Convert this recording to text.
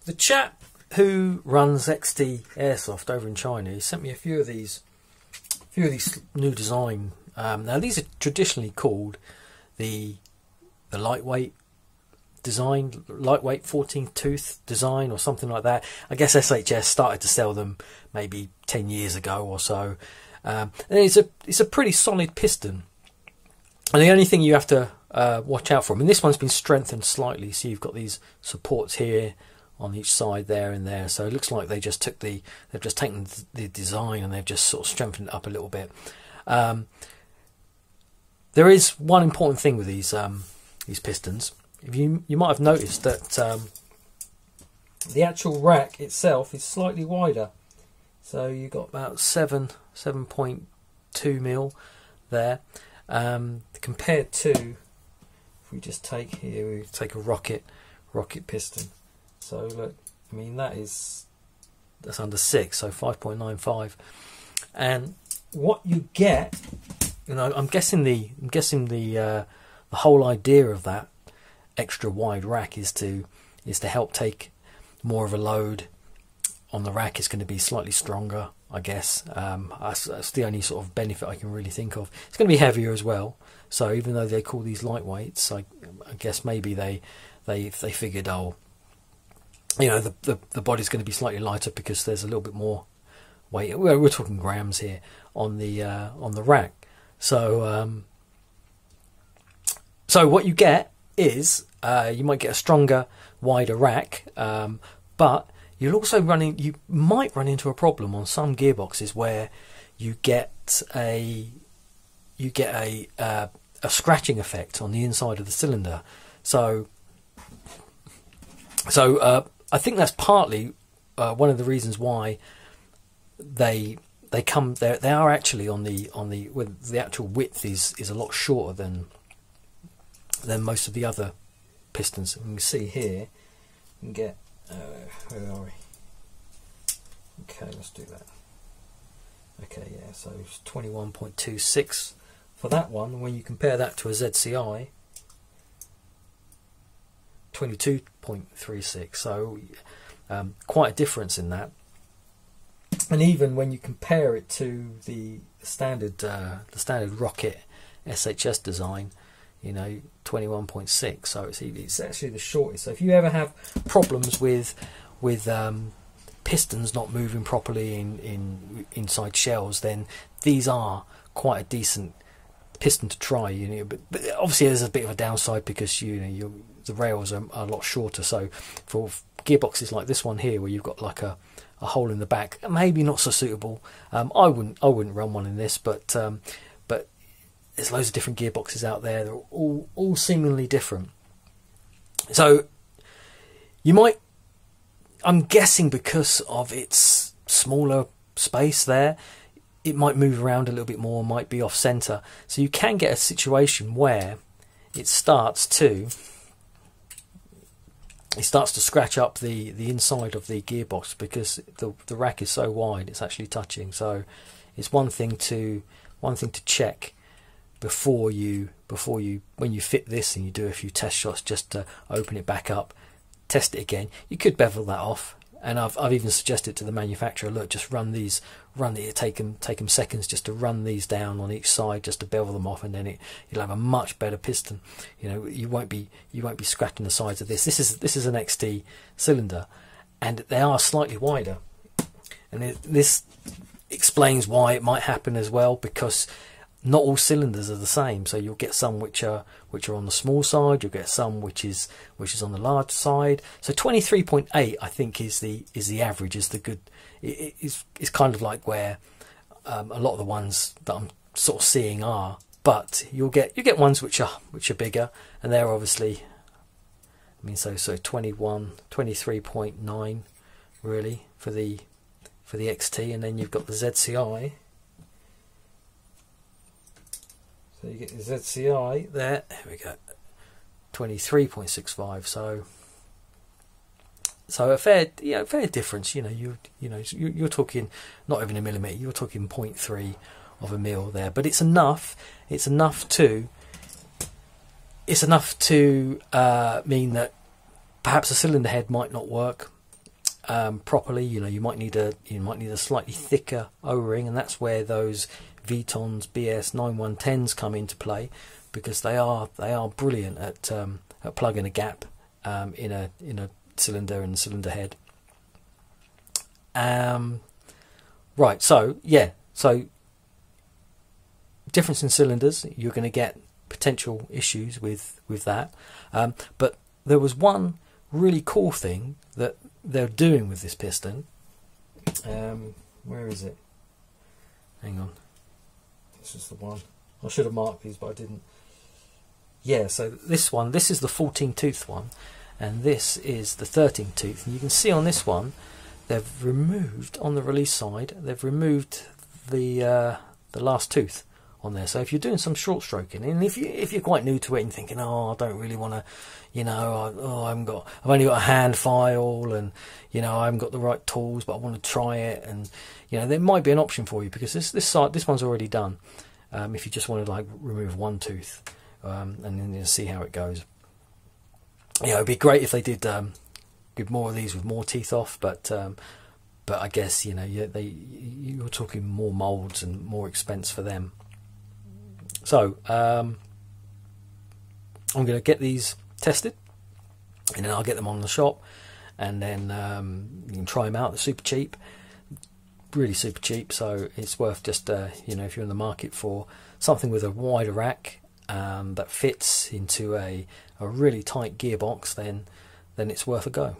The chap who runs XT Airsoft over in China, he sent me a few of these new design. Now these are traditionally called the lightweight design, lightweight 14th tooth design or something like that. I guess SHS started to sell them maybe 10 years ago or so. And it's a pretty solid piston. And the only thing you have to watch out for, I mean, this one's been strengthened slightly, so you've got these supports here on each side there and there. So it looks like they've just taken the design and they've just sort of strengthened it up a little bit. There is one important thing with these pistons. You might have noticed that the actual rack itself is slightly wider. So you've got about 7.2 mil there, compared to, if we just take here, we take a rocket piston. So look, I mean that's under 6, so 5.95, and what you get, I'm guessing the whole idea of that extra wide rack is to help take more of a load on the rack. It's going to be slightly stronger, I guess. That's the only sort of benefit I can really think of. It's going to be heavier as well. So even though they call these lightweights, I guess maybe they figured, oh, the body's going to be slightly lighter because there's a little bit more weight. We're talking grams here on the rack. So so what you get is you might get a stronger, wider rack, but you might run into a problem on some gearboxes where you get a scratching effect on the inside of the cylinder. So I think that's partly one of the reasons why they are actually on the actual width is a lot shorter than most of the other pistons. And you can see here, you can get where are we? Okay, let's do that. Okay, yeah, so it's 21.26 for that one. When you compare that to a ZCI, 22.36, so quite a difference in that. And even when you compare it to the standard rocket SHS design, 21.6, so it's actually the shortest. So if you ever have problems with pistons not moving properly inside shells, then these are quite a decent piston to try. But obviously there's a bit of a downside because the rails are a lot shorter. So for gearboxes like this one here, where you've got like a hole in the back, maybe not so suitable. I wouldn't run one in this, but there's loads of different gearboxes out there. They're all seemingly different. So you might, I'm guessing because of its smaller space there, it might move around a little bit more, might be off center. So you can get a situation where it starts to scratch up the inside of the gearbox because the rack is so wide it's actually touching. So it's one thing to check before you when you fit this and you do a few test shots just to open it back up, test it again. You could bevel that off, and I've even suggested to the manufacturer, look, just take them seconds just to run these down on each side just to bevel them off, and then you'll have a much better piston. You won't be scratching the sides of this. This is an XT cylinder, and they are slightly wider, and this explains why it might happen as well, because not all cylinders are the same. So you'll get some which are on the small side, you'll get some which is on the large side. So 23.8 I think is the average, is the good. It's kind of like where a lot of the ones that I'm sort of seeing are. But you get ones which are bigger, and they're obviously, I mean, so 23.9 really for the XT, and then you've got the ZCI. So you get the ZCI there. Here we go, 23.65. So a fair difference. You're talking not even a millimetre. You're talking 0.3 of a mil there, but it's enough. It's enough to mean that perhaps a cylinder head might not work properly, you might need a slightly thicker O-ring, and that's where those Vitons BS 9110s come into play, because they are brilliant at plugging a gap in a cylinder and cylinder head. Right, so difference in cylinders, you're going to get potential issues with that, but there was one really cool thing that they're doing with this piston. Where is it? Hang on, this is the one. I should have marked these, but I didn't. Yeah, so this is the 14 tooth one, and this is the 13 tooth, and you can see on this one they've removed, on the release side, they've removed the last tooth on there. So if you're doing some short stroking, and if you're quite new to it and thinking, oh, I don't really want to, I've only got a hand file, and I haven't got the right tools, but I want to try it, and there might be an option for you, because this one's already done. If you just want to like remove one tooth, and then see how it goes. It'd be great if they did give more of these with more teeth off, but I guess you're talking more moulds and more expense for them. So I'm going to get these tested, and then I'll get them on the shop, and then you can try them out. They're super cheap, really super cheap, so it's worth just if you're in the market for something with a wider rack that fits into a really tight gearbox, then it's worth a go.